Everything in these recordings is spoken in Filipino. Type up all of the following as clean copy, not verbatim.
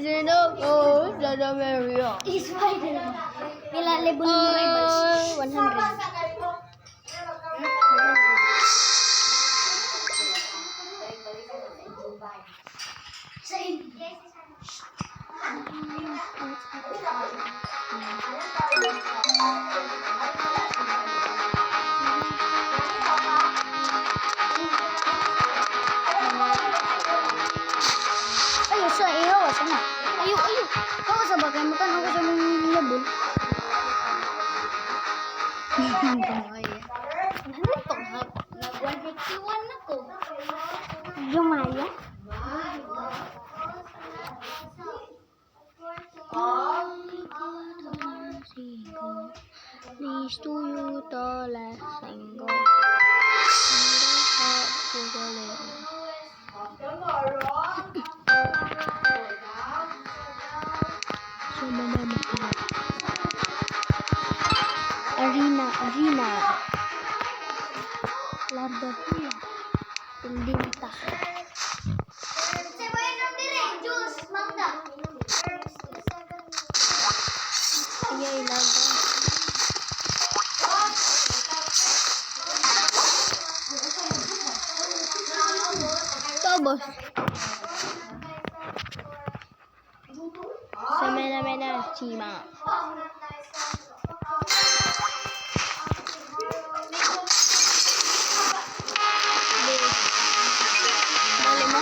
Sino ko? Sana Mario. Spider-Man. Pila level mo rivals? 100. Ayo sa iyo, sana. Ayo. Kau sa bagay mo tan ako sa mong level. Nag-151 na ko. Jumaya. Please to you to let go. Arena. Lada pula. Pendinta. Iya, ilaga. Tobos. Semena-mena cima. Boleh mo?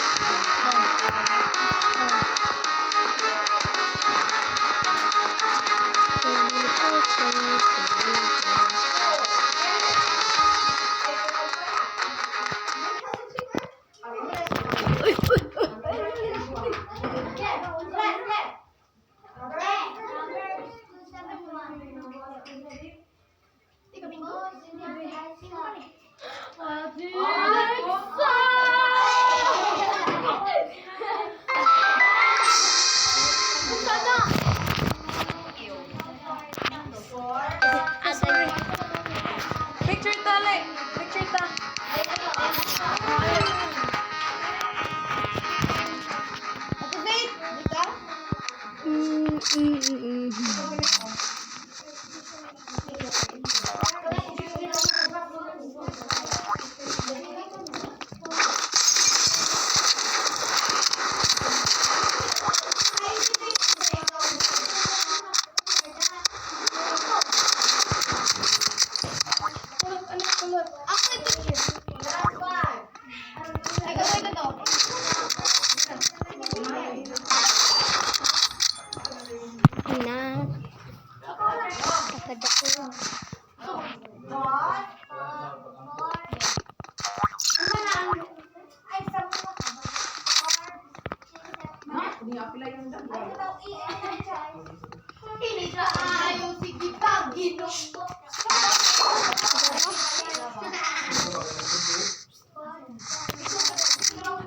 Picture tali. Picture ta. Activate. Dito. Ako yung picture. Ito to. Ina. Kakadako.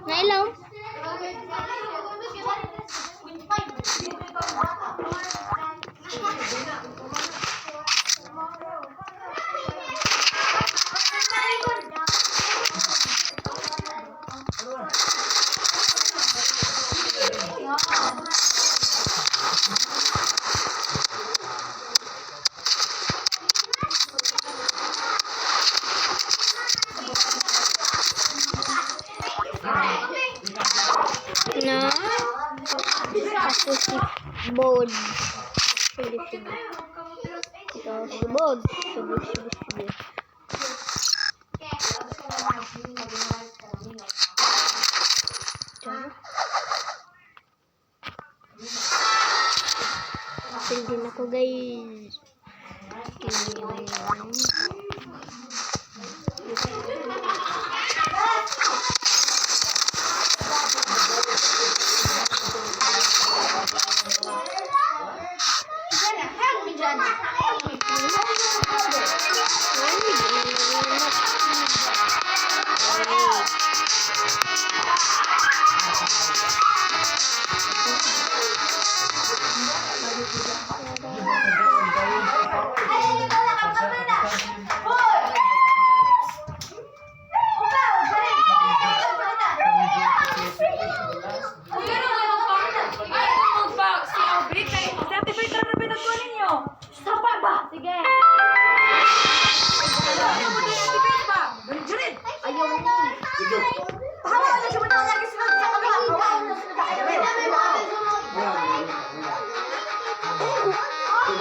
Nailaw. Na. Ako si Bod. Sige. Ito si Bod. Sige. Tingin ako guys.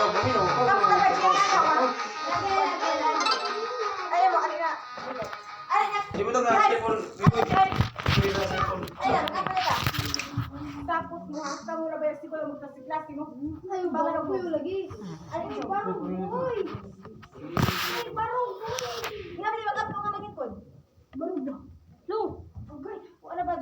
Kamu dapat siya na ka. Ayaw mo, ano na. Ay, Di mo to nga, cellphone. ayan, kapalita ka. Tapos mo, hasta mo na ba yung siguro magkasiklasi mo? Ay, baka na puyo lagi. Ano yung barong, boy? Ay, barong, boy. Nga ba yung mag-up mo nga maging kod? Barong ba? Lo, okay. Wala ba,